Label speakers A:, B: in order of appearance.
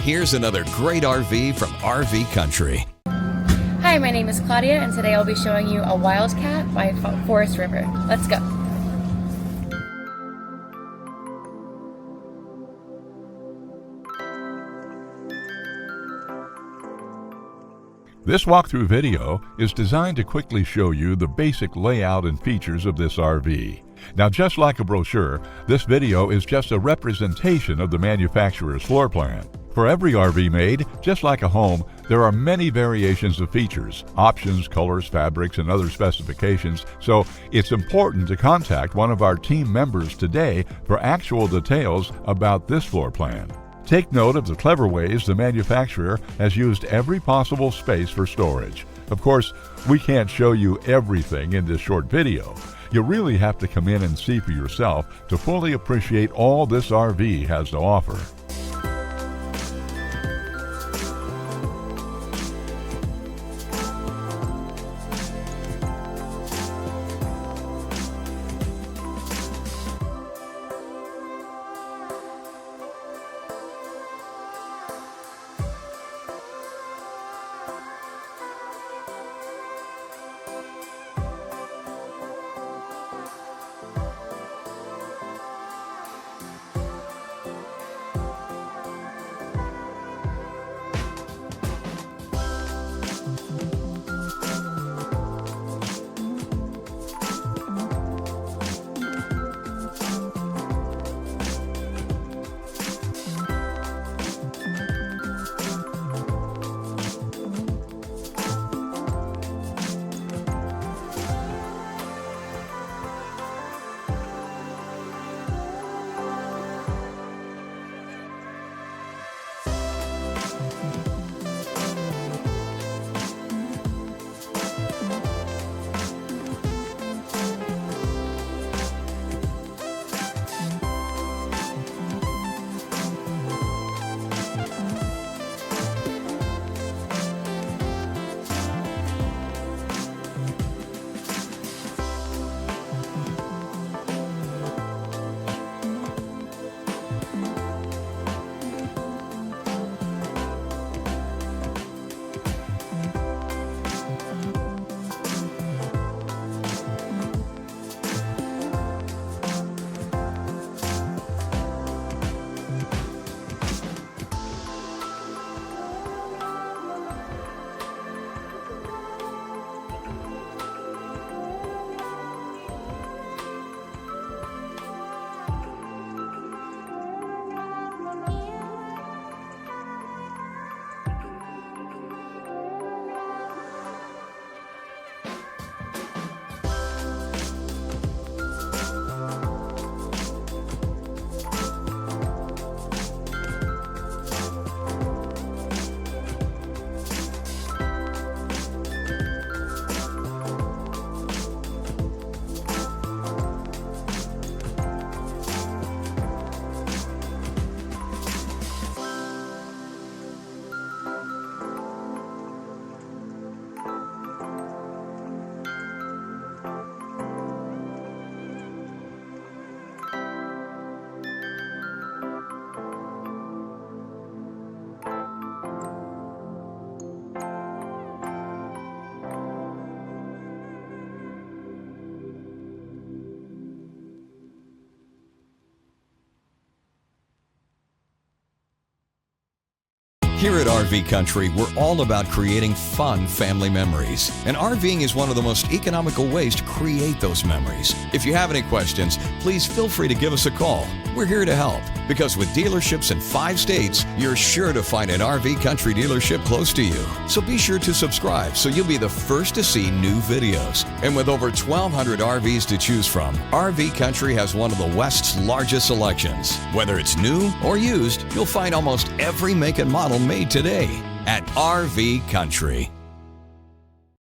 A: Here's another great RV from RV Country.
B: Hi, my name is Claudia, and today I'll be showing you a Wildcat by Forest River. Let's go.
C: This walkthrough video is designed to quickly show you the basic layout and features of this RV. Now, just like a brochure, this video is just a representation of the manufacturer's floor plan. For every RV made, just like a home, there are many variations of features, options, colors, fabrics, and other specifications, so it's important to contact one of our team members today for actual details about this floor plan. Take note of the clever ways the manufacturer has used every possible space for storage. Of course, we can't show you everything in this short video. You really have to come in and see for yourself to fully appreciate all this RV has to offer.
A: Here at RV Country, we're all about creating fun family memories. And RVing is one of the most economical ways to create those memories. If you have any questions, please feel free to give us a call. We're here to help, because with dealerships in 5 states, you're sure to find an RV Country dealership close to you. So be sure to subscribe so you'll be the first to see new videos. And with over 1,200 RVs to choose from, RV Country has one of the West's largest selections. Whether it's new or used, you'll find almost every make and model made today at RV Country.